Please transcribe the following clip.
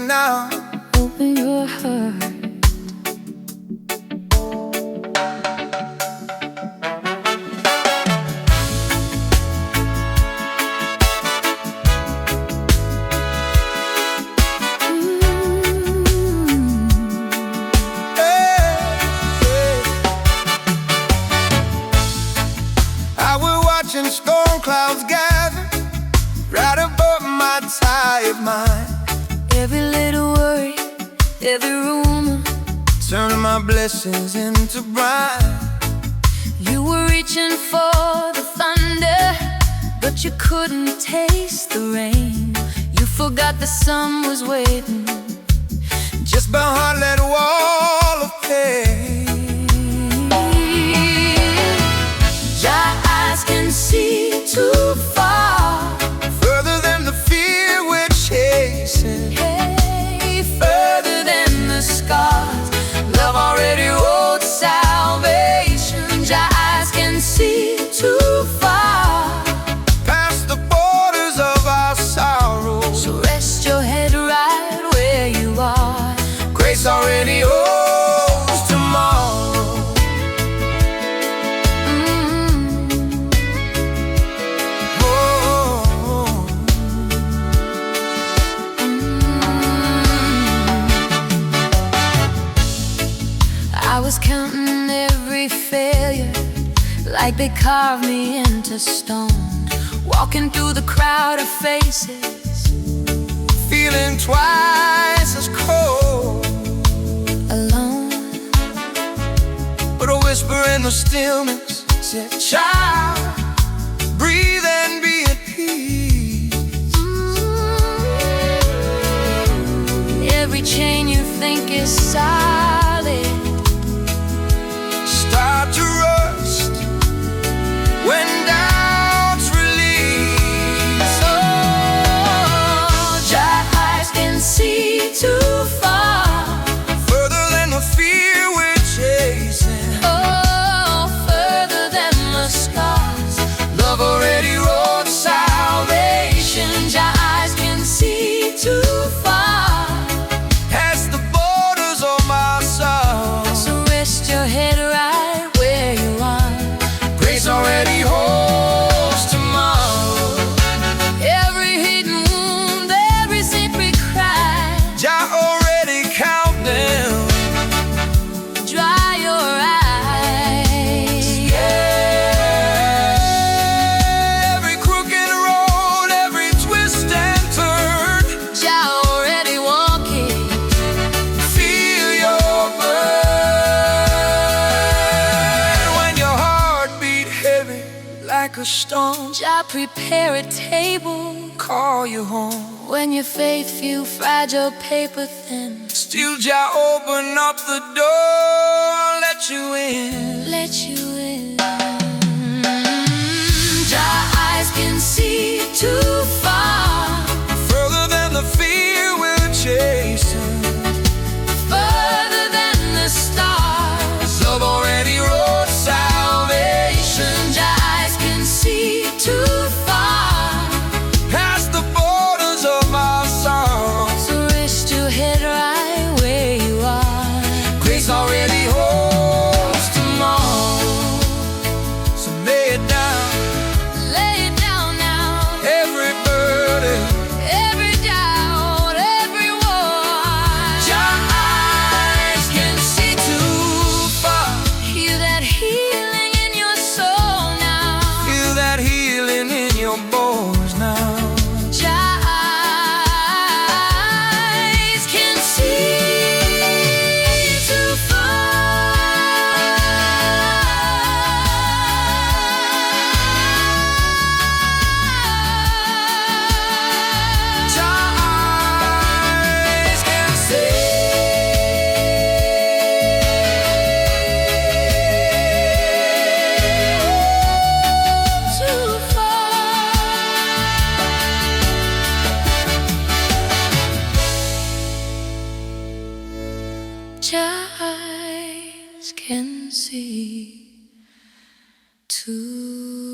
now. Open your heart. Watching storm clouds gather right above my tired mind. Every little worry, every rumor, turning my blessings into brine. You were reaching for the thunder, but you couldn't taste the rain. You forgot the sun was waiting just behind that wall of pain. Can see too far, further than the fear we're chasing. Hey, further than the scars. Love already wrote salvation. Your eyes can see too far, past the borders of our sorrow. So rest your head right where you are. Grace already holds tomorrow. I was counting every failure like they carved me into stone. Walking through the crowd of faces, feeling twice as cold. Alone, but a whisper in the stillness said, child, breathe and be at peace. Every chain you think is solid start to rust when doubts release. Oh, your eyes can see too far, further than the fear we're chasing. Oh, further than the scars. Love already wrote salvation. Your eyes can see too far, past the borders of my soul. so rest your head right where you are. Grace already holds tomorrow. Every hidden wound, every secret cry, Jah already count them. dry your eyes. Every crooked road, every twist and turn, Jah already walking. feel your burn. When your heart beat heavy like a stone, Jah prepare a table. call you home. When your faith feel fragile, paper thin, Still Jah open up the door, let you in. let you in. Jah eyes can see too far, Further than the fear we're chasing. further than the stars. Love already wrote salvation. Jah eyes can see too far, Past the borders of our sorrow. so rest your head right where you are. Grace already holds tomorrow. So lay it down, Lay it down now. every burden. Every doubt, every war. Your eyes can see too far. Feel that healing in your soul now. Feel that healing in your bones now. Your eyes can see too far. Your eyes can Too far. Your eyes can see too